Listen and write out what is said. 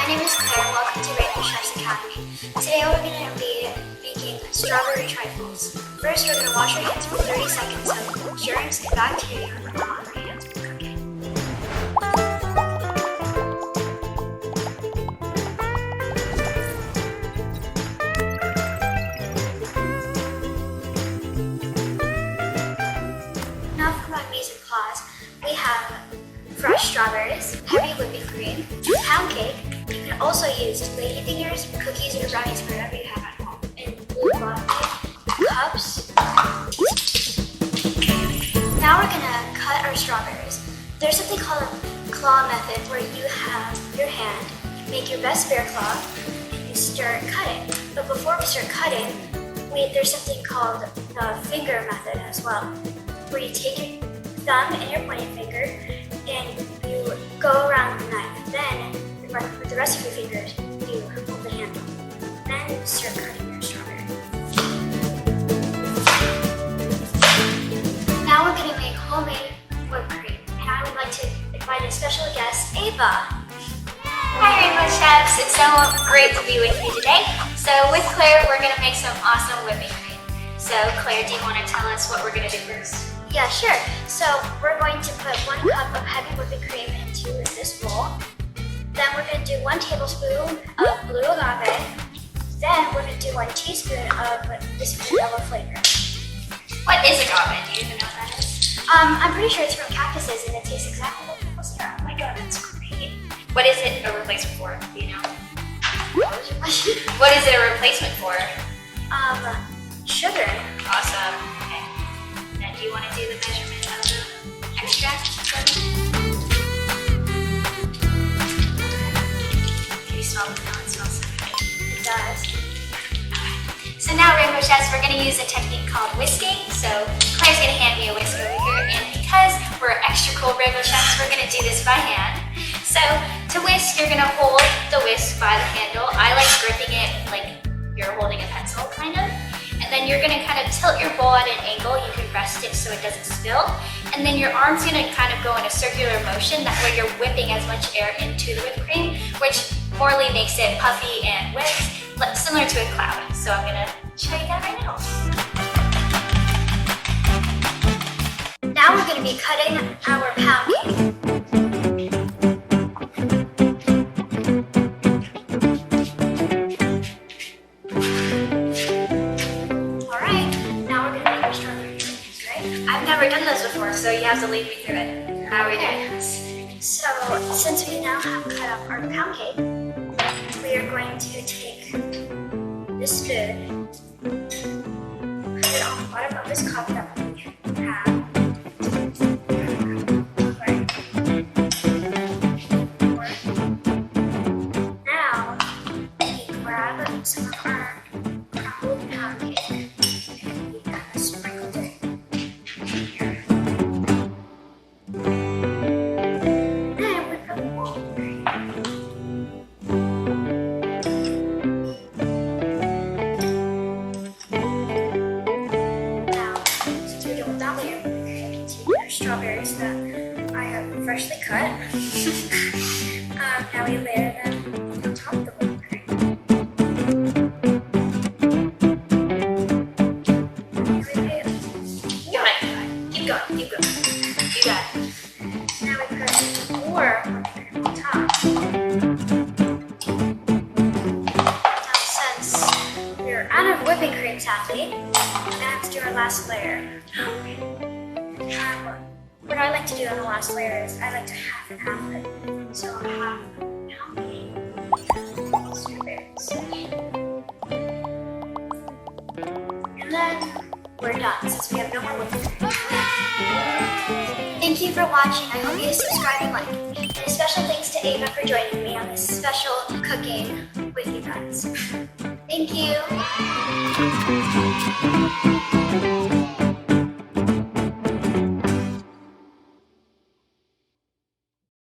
my name is Claire and welcome to 𝐸𝐸𝐸𝐸𝐸𝐸𝐸𝐸𝐸 Academy. Today we're going to be making strawberry trifles. First, we're going to wash our hands for 30 seconds so germs and bacteria are not on our hands when cooking. Now for my mise-en-place, we have fresh strawberries, heavy whipping cream, pound cake. You can also use ladyfingers, cookies, or brownies, whatever you have at home, and blue coffee, cups. Now we're gonna cut our strawberries. There's something called a claw method where you have your hand, make your best bear claw, and you start cutting. But before we start cutting, there's something called the finger method as well, where you take your thumb and your pointing finger and you go around the knife. Then, with the rest of your fingers, you hold the handle. Then you start cutting your strawberry. Now we're going to make homemade whipped cream. And I would like to invite a special guest, Ava. Hi Rainbow Chefs, it's so great to be with you today. So with Claire, we're going to make some awesome whipping cream. So Claire, do you want to tell us what we're going to do first? Yeah, sure. So we're going to put 1 cup of heavy whipping cream into this bowl. Then we're going to do 1 tablespoon of blue agave. Then we're going to do 1 teaspoon of this vanilla flavor. What is agave? Do you even know what that is? I'm pretty sure it's from cactuses and it tastes exactly like maple syrup. Oh my god, that's great. What is it a replacement for? Do you know? What was your question? What is it a replacement for? Sugar. Awesome. Okay. Now do you want to do the measurement of the extract? Can you smell it now? It smells so good. It does. So now Rainbow Chefs, we're going to use a technique called whisking. So Claire's going to hand me a whisk over here, and because we're extra cool Rainbow Chefs, we're going to do this by hand. So to whisk, you're going to hold the whisk by the handle. I like gripping it like you're holding a pencil, kind of. And then you're going to kind of tilt your bowl at an angle. You can rest it so it doesn't spill. And then your arm's going to kind of go in a circular motion. That way you're whipping as much air into the whipped cream, which morally makes it puffy and whipped, similar to a cloud. So I'm going to show you that right now. Now we're going to be cutting our pound cake. I've never done this before, so you have to lead me through it. How are we doing this? So, since we now have cut up our pound cake, we are going to take this spoon, put it on the bottom of this cup that we have. Now, we grab some of our crumbled pound cake and we kind of sprinkle it. Strawberries that I have freshly cut. Now we layer them on top of the whipped cream. Keep going. You got it. Now we put more whipped cream on top. Now since we're out of whipping cream, sadly, we're gonna have to do our last layer. What I like to do on the last layer is I like to half and half it. So I'll have pound cake, strawberries. And then we're done since we have no more whipping cream. Thank you for watching. I hope you subscribe and like. And a special thanks to Ava for joining me on this special cooking with you guys. Thank you.